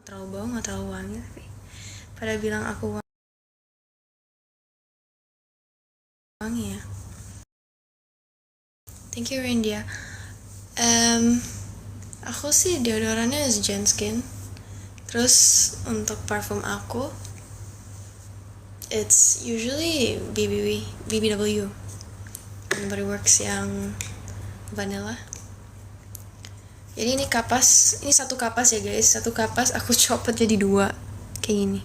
terlalu bau, nggak terlalu wangi, tapi pada bilang aku wangi ya. Thank you Rindia. Aku sih deodorannya Genskin. Terus untuk parfum aku, it's usually BBW Body Works yang vanilla. Jadi ini kapas, ini satu kapas ya guys, satu kapas aku copot jadi dua kayak gini.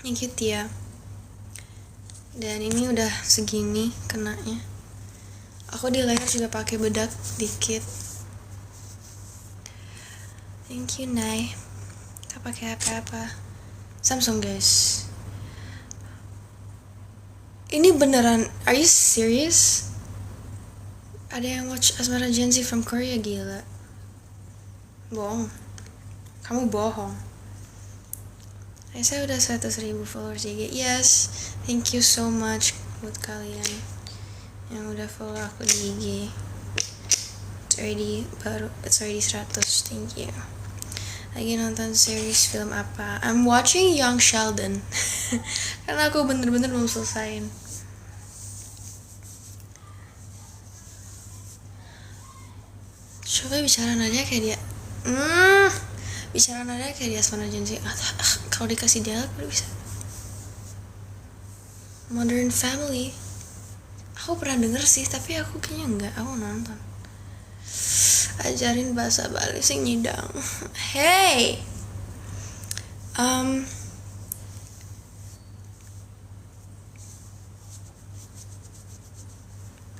Ini cute ya. Dan ini udah segini kenanya. Aku di leher juga pakai bedak dikit. Thank you Nay. Gak pakai apa-apa. Samsung guys. Ini beneran, are you serious? Ada yang watch Asmara Genzi from Korea, gila. Bohong. Kamu bohong. Saya udah 100.000 followers IG. Yes, thank you so much buat kalian yang udah follow aku di IG. It's already 100. Thank you. Lagi nonton series film apa? I'm watching Young Sheldon. Karena aku bener-bener belum selesain. Coba bicara nadanya kayak dia. Bicara nadanya kayak dia Asmara Genzi. Kalau dikasih dialog udah bisa. Modern Family. Aku pernah denger sih, tapi aku kayaknya enggak. Aku nonton. Ajarin bahasa Bali sing nyidang. Hey.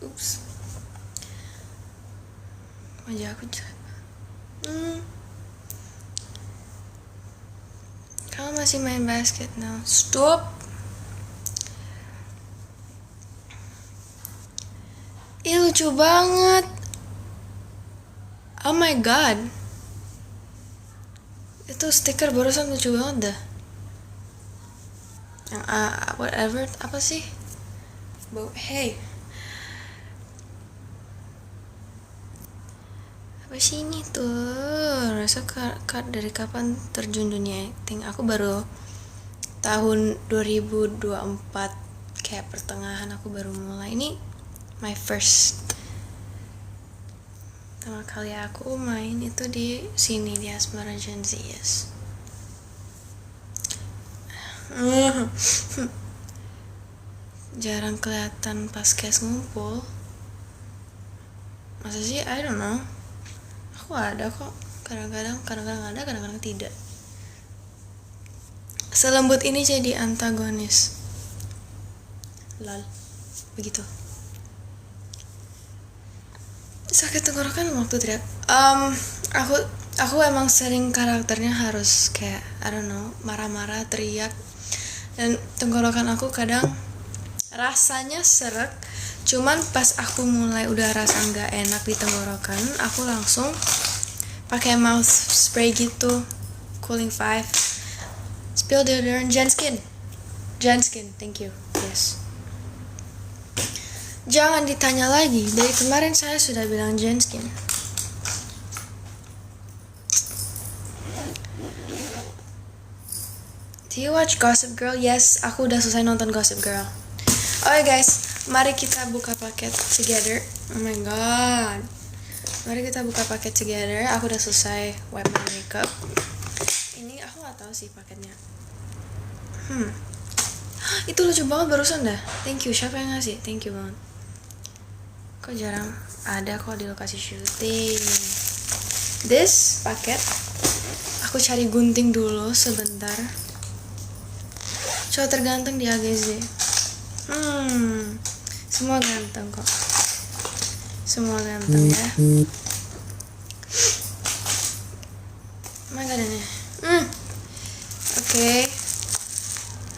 Oops. Wajah aku jelek. Kamu masih main basket now? Stop. Ih lucu banget. Oh my god. Itu stiker barusan lucu banget dah. Yang whatever apa sih? Hey. Apa sih ini tuh? Rasa dari kapan terjun dunia acting? Aku baru tahun 2024 kayak pertengahan aku baru mulai. Ini my first. Pertama kali aku main itu di sini di Asmara Genzi, yes. Jarang kelihatan pas cast ngumpul. Masa sih? I don't know. Aku ada kok. Kadang-kadang ada, kadang-kadang tidak. Selembut ini jadi antagonis. Lol. Begitu. Sakit tenggorokan waktu teriak. Aku emang sering karakternya harus kayak I don't know, marah-marah, teriak. Dan tenggorokan aku kadang rasanya seret. Cuman pas aku mulai udah rasa nggak enak di tenggorokan, aku langsung pakai mouth spray gitu, Cooling 5. Spill deodorant Genskin, thank you. Yes. Jangan ditanya lagi, dari kemarin saya sudah bilang Genskin. Do you watch Gossip Girl? Yes, aku udah selesai nonton Gossip Girl. Oke guys, mari kita buka paket together. Oh my god. Mari kita buka paket together. Aku udah selesai wipe my makeup. Ini aku gak tahu sih paketnya. Itu lucu banget barusan dah. Thank you, siapa yang ngasih? Thank you banget. Kok jarang ada kok di lokasi syuting. This paket aku cari gunting dulu sebentar. Coba tergantung di AGZ. Semua ganteng kok. Semua ganteng ya. Makanannya. Okay.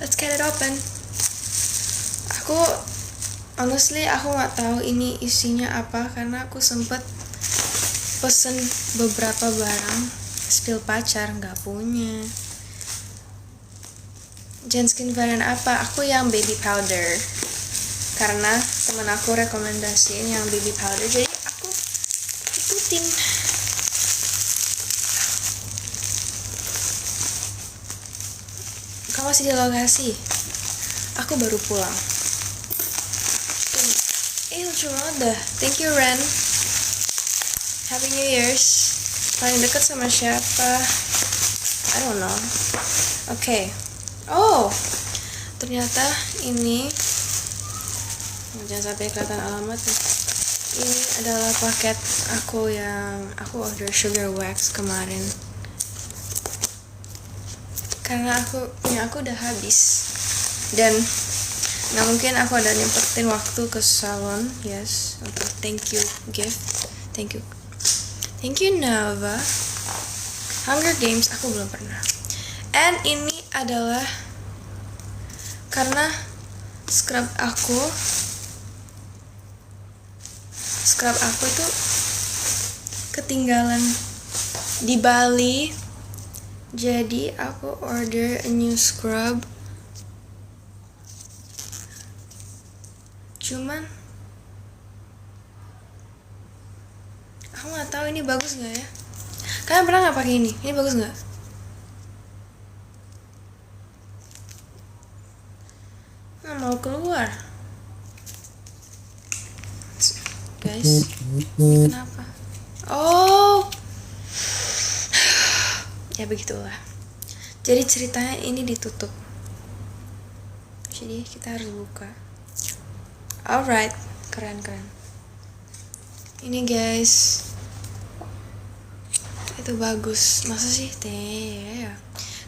Let's get it open. Honestly aku nggak tahu ini isinya apa karena aku sempet pesen beberapa barang. Spill pacar nggak punya. Genskin varian apa? Aku yang baby powder. Karena temen aku rekomendasiin yang baby powder, jadi aku ikutin. Kamu masih di lokasi? Aku baru pulang. Lucu banget dah. Thank you Ren. Happy New Year's. Paling deket sama siapa? I don't know. Oke. Oh, ternyata ini jangan sampai kelihatan alamatnya. Ini adalah paket aku yang aku order sugar wax kemarin. Karena aku udah habis dan nggak mungkin aku ada nyempetin waktu ke salon. Yes, okay. Thank you gift, thank you Nova. Hunger Games aku belum pernah. And ini adalah karena scrub aku itu ketinggalan di Bali, jadi aku order a new scrub. Cuman aku nggak tahu ini bagus nggak ya. Kalian pernah nggak pakai ini? Ini bagus nggak? Nggak mau keluar, guys. Kenapa? Oh, ya begitulah. Jadi ceritanya ini ditutup. Jadi kita harus buka. Alright, keren. Ini guys, itu bagus. Masa sih teh?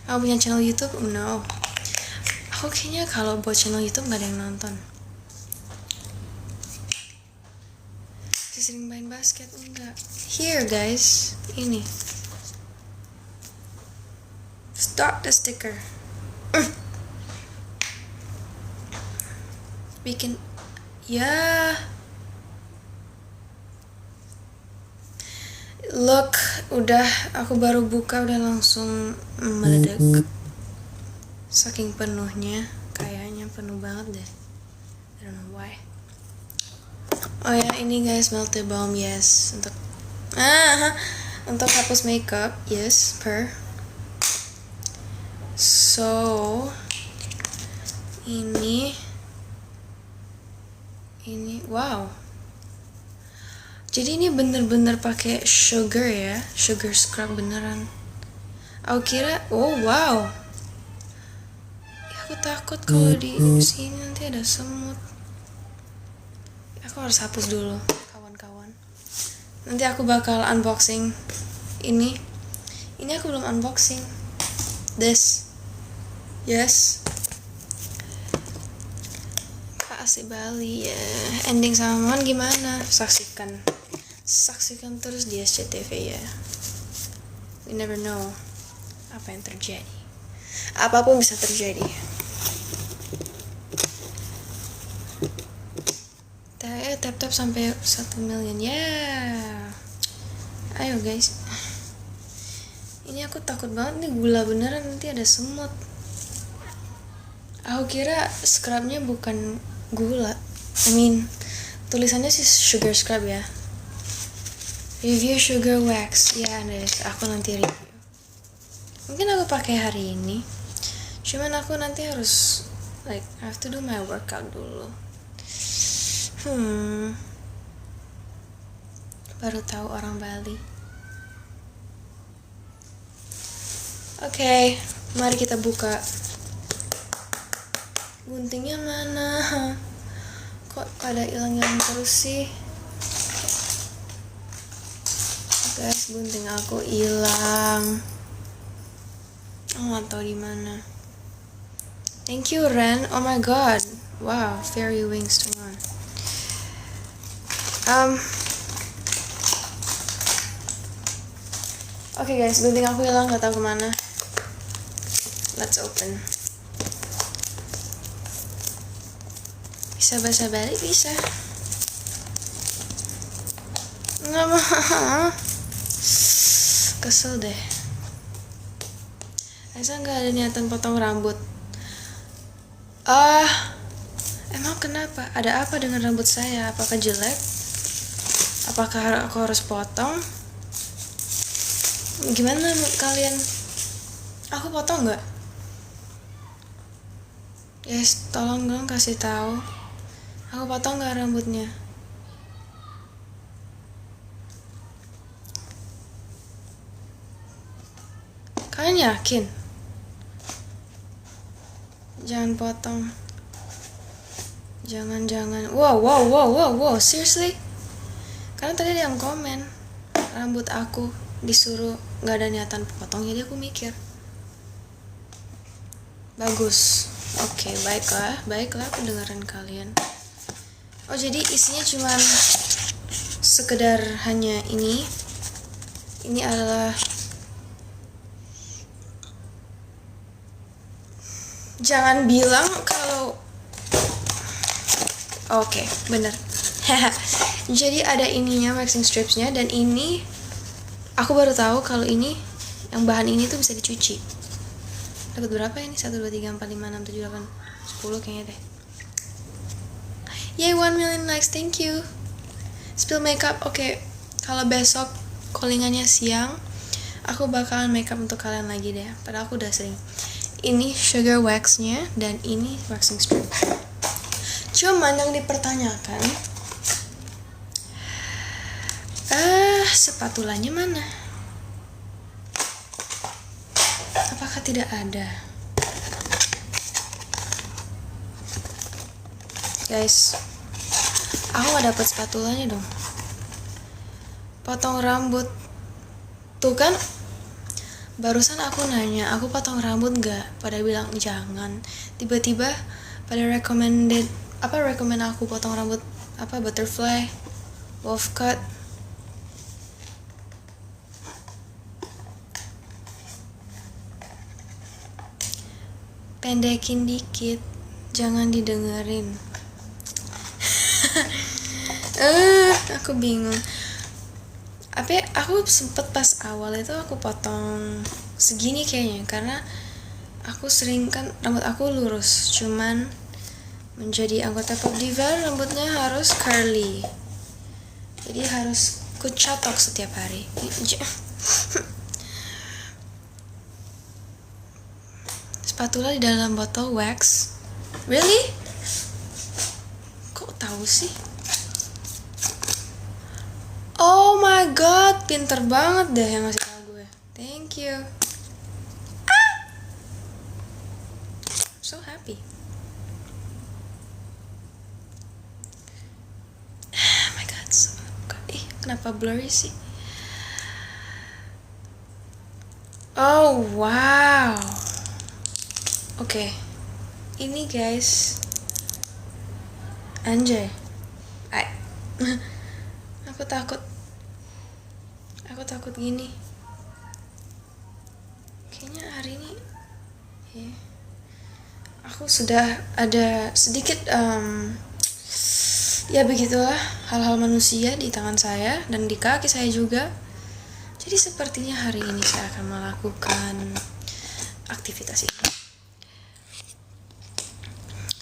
Kamu punya channel YouTube? No. Aku kayaknya kalau buat channel YouTube nggak ada yang nonton. Sering main basket enggak? Here guys, ini. Start the sticker. Bikin ya. Look, udah aku baru buka udah langsung meledak. Saking penuhnya, kayaknya penuh banget deh. I don't know why. Oh ya, ini guys melted balm, yes, untuk hapus makeup, yes, so ini wow. Jadi ini bener-bener pakai sugar ya, sugar scrub beneran. Aku kira, oh wow. Aku takut kalau di sini nanti ada semut. Aku harus hapus dulu, kawan-kawan. Nanti aku bakal unboxing ini. Ini aku belum unboxing. This, yes. Kasih Bali ya. Ending sama Mon gimana? Saksikan terus di SCTV ya. We never know apa yang terjadi. Apapun bisa terjadi. Tap sampai 1 million ya. Ayo guys. Ini aku takut banget nih, gula beneran nanti ada semut. Aku kira scrubnya bukan gula. Tulisannya sih sugar scrub ya. Review sugar wax. Ya guys, aku nanti review. Mungkin aku pakai hari ini. Cuman aku nanti harus I have to do my workout dulu. Baru tahu orang Bali. Oke, mari kita buka. Guntingnya mana? Kok pada hilang-hilang terus sih? Guys, gunting aku hilang. Aku nggak tahu di mana. Thank you Ren. Oh my god. Wow, fairy wings turn on. Oke guys, gunting aku hilang, nggak tahu kemana. Let's open. Bisa bahasa Bali? Bisa. Nggak mau. Kesel deh. Esa nggak ada niatan potong rambut. Emang kenapa? Ada apa dengan rambut saya? Apakah jelek? Apakah aku harus potong? Gimana kalian? Aku potong nggak? Guys, tolong dong kasih tahu. Aku potong nggak rambutnya? Kalian yakin? Jangan potong. Jangan. Wow. Seriously? Karena tadi ada yang komen rambut aku disuruh nggak ada niatan potong, jadi aku mikir bagus. Oke, baiklah aku dengerin kalian. Oh, jadi isinya cuman sekedar hanya ini. Ini adalah, jangan bilang kalau oke, bener. Jadi ada ininya, waxing stripsnya, dan ini aku baru tahu kalau ini yang bahan ini tuh bisa dicuci. Dapat berapa ini? 1, 2, 3, 4, 5, 6, 7, 8, 10 kayaknya deh. Yay, 1 million likes, thank you. Spill makeup, oke. Kalau besok callingannya siang, aku bakalan makeup untuk kalian lagi deh. Padahal aku udah sering. Ini sugar waxnya dan ini waxing strip. Cuman yang dipertanyakan, spatulanya mana? Apakah tidak ada? Guys, aku gak dapet spatulanya dong. Potong rambut. Tuh kan, barusan aku nanya, aku potong rambut gak? Pada bilang jangan. Tiba-tiba pada recommend aku potong rambut butterfly, wolf cut. Pendekin dikit, jangan didengerin. Aku bingung. Aku sempet pas awal itu aku potong segini kayaknya, karena aku sering kan rambut aku lurus, cuman menjadi anggota Pop Diva rambutnya harus curly, jadi harus kucatok setiap hari. Spatula di dalam botol wax. Really? Kok tahu sih? Oh my god, pinter banget deh yang ngasih tau gue. Thank you. So happy. Oh my god, kenapa blurry sih? Oh wow. Oke. Ini guys. Anjay. Aku takut gini. Kayaknya hari ini aku sudah ada sedikit ya begitulah hal-hal manusia di tangan saya dan di kaki saya juga. Jadi sepertinya hari ini saya akan melakukan aktivitas ini.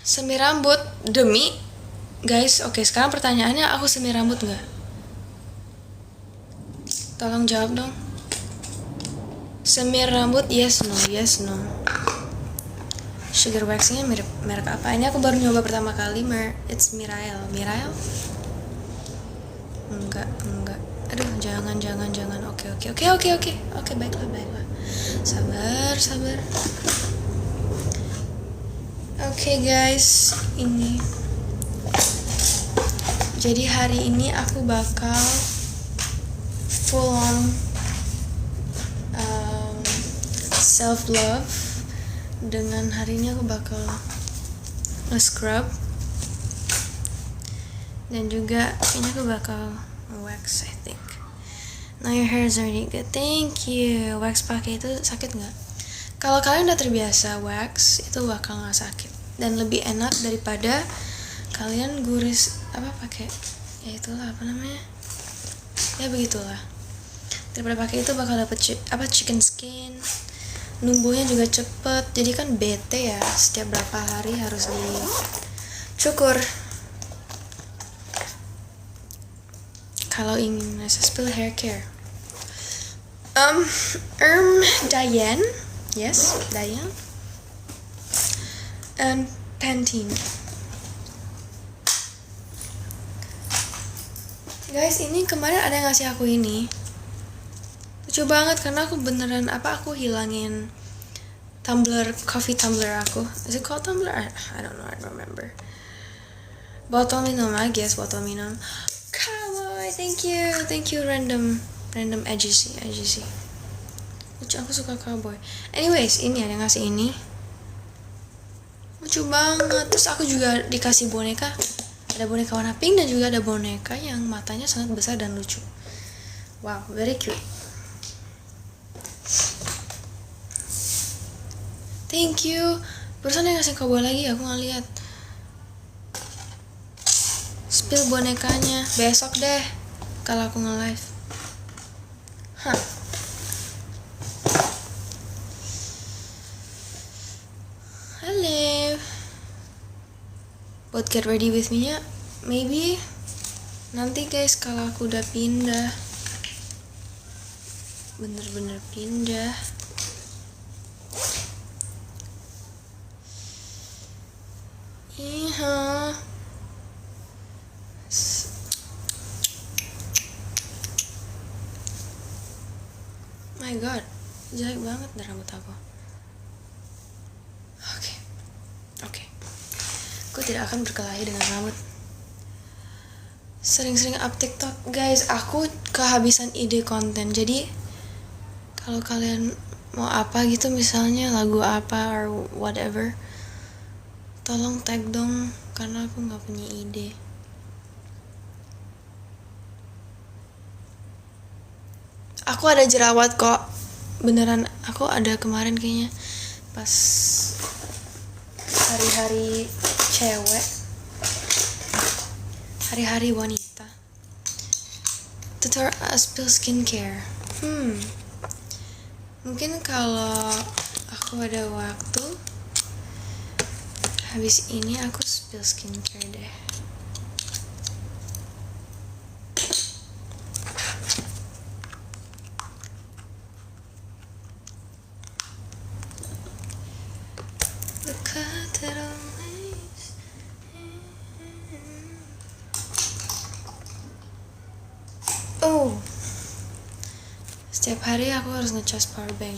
Semir rambut demi guys. Oke, sekarang pertanyaannya, aku semir rambut nggak? Tolong jawab dong. Semir rambut yes no. Sugar waxingnya merek apa? Ini aku baru nyoba pertama kali. It's Mirail. Enggak. Aduh, jangan. Oke, baiklah. Sabar. Oke guys, ini. Jadi hari ini aku bakal full on self love. Dengan hari ini aku bakal nge-scrub dan juga ini aku bakal wax, I think. Now your hair is already good. Thank you. Wax pakai itu sakit nggak? Kalau kalian udah terbiasa wax, itu bakal nggak sakit dan lebih enak daripada kalian guris pakai begitulah. Daripada pakai itu bakal dapet chicken skin. Numbuhnya juga cepet, jadi kan bete ya, setiap berapa hari harus dicukur. Kalau ingin spill hair care, Diane, yes, Diane, and Pantene. Guys, ini kemarin ada yang ngasih aku ini. Lucu banget karena aku beneran aku hilangin tumbler, coffee tumbler aku. Is it called tumbler? I don't know, I don't remember. Botol minum, I guess botol minum. Cowboy, thank you random agency. Lucu, aku suka cowboy. Anyways, ini ada yang ngasih ini. Lucu banget. Terus aku juga dikasih boneka. Ada boneka warna pink dan juga ada boneka yang matanya sangat besar dan lucu. Wow, very cute. Thank you. Barusan dia ngasih cowboy lagi, aku nggak lihat. Spill bonekanya besok deh kalau aku nge-live. Hello. Buat get ready with me ya, maybe nanti guys kalau aku udah pindah, bener-bener pindah. Iya. My god, jelek banget dah rambut aku. Oke. Aku tidak akan berkelahi dengan rambut. Sering-sering up TikTok, guys. Aku kehabisan ide konten. Jadi kalau kalian mau apa gitu, misalnya lagu apa or whatever, tolong tag dong karena aku nggak punya ide. Aku ada jerawat kok, beneran. Aku ada kemarin kayaknya pas hari-hari cewek, hari-hari wanita. Tutorial spill skincare. Mungkin kalau aku ada waktu habis ini aku spill skincare deh. Setiap hari aku harus ngecas power bank.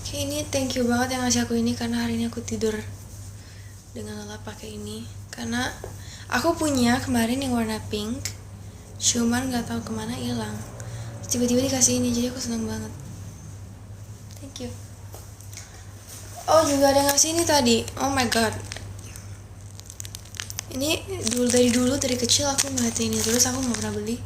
Oke, ini thank you banget yang ngasih aku ini karena hari ini aku tidur dengan lelap pakai ini. Karena aku punya kemarin yang warna pink, cuman nggak tahu kemana hilang. Tiba-tiba dikasih ini, jadi aku senang banget. Thank you. Oh, juga ada yang ngasih ini tadi. Oh my god. Ini dari kecil aku ngeliatin ini terus, aku nggak pernah beli.